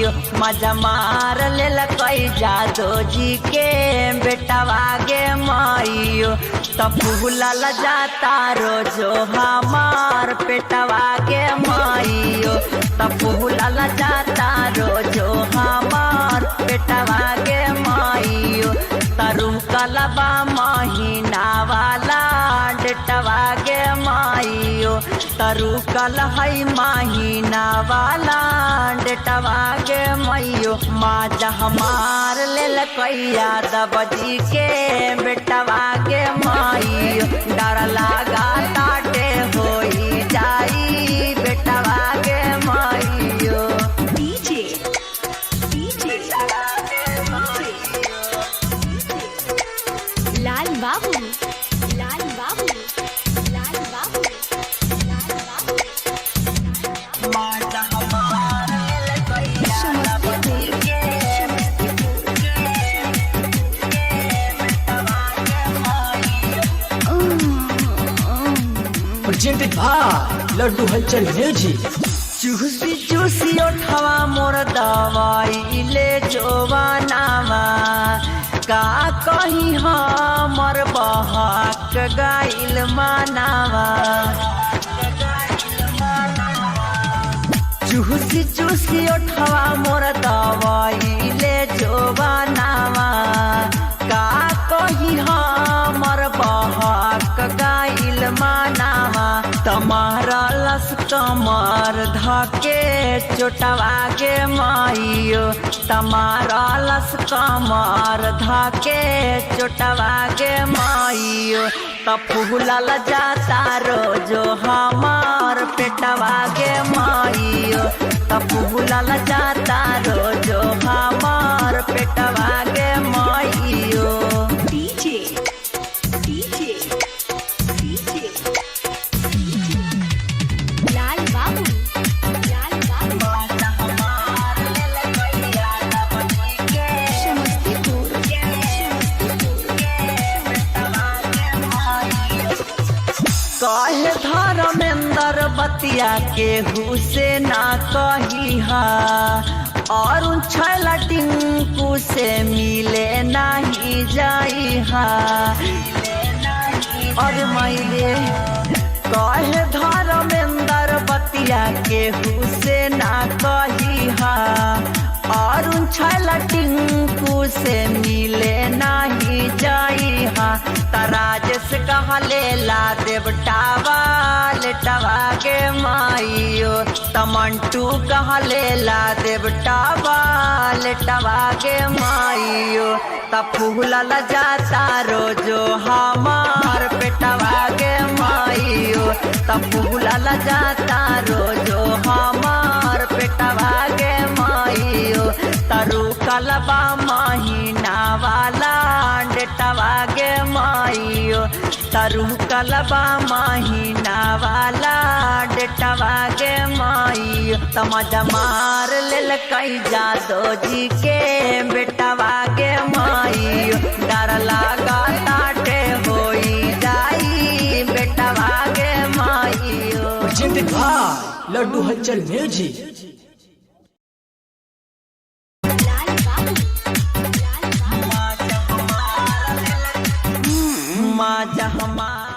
माइयो मजा मार लेल कई जादो जी के बेटवा गे माइयो तब फूलल जाता रोजो हमार पेटवा गे माइयो तब फूलल जाता रोजो हमार पेटवा गे माइयो तरु कलबा महीना वाला डेटवा गे माइयो तरु कल है महीना वाला डेटवा गे माइयो माजा हमार लेल कैया दबजी के बेटवा गे माइयो डर लागा ताटे होई जाई बेटवा गे माइयो डीजे लाल बाबू लाल बाबू लाल बाबू लाल बाबू माजा हमार लेल कैया दबजी के प्रेजेंटेड बाय लड्डू हलचल म्यूजिक। चूसी चूसी उठवा मोर दवाई ले जोवानावा का कहीं हमर बहाक गाइल मानावा चूसी चूसी उठवा मोर दवाई ले जोवानावा का कहीं हमर बहाक गाइल मानावा तमारा लस कमर धके चोटवा गे माइयो तमारा लस कमर धके चोटवा गे माइयो तब फूलल जाता रोजो हमार पेटवा गे माइयो तब फूलल जाता रोजो हमार पेटवा गे माइयो डीजे डीजे डीजे लाल बाबू लाल बाबू समस्तीपुर कहे धर्मेंद्र बतिया के हुसे ना कही हा और छैला टिंकू से मिले नहीं जाई हा और मैंने कहे धर्मेंद्र बतिया के हुसे ना कही हा और छैला टिंकू से मिले नहीं जाई हा तराजस कहा लेला देवटावा लेटवा के माइयो तमंटू कहा लेला देवटावा लेटवा के माइयो तब फूलल जाता रोजो हमार पेटवा के माइयो तब फूलल जाता रोजो हमार पेटवा के माइयो तरु कलबा महीना वाला डेटवा गे माइयो तरु कलबा महीना वाला डेटवा गे माइयो समझ मार लेल कई जादो जी के बेटवा गे माइयो डर लागा ताटे होई जाई बेटवा गे माइयो। प्रेजेंटेड बाय लड्डू हलचल म्यूजिक। लाल बाबू लाल बाबू माजा हमार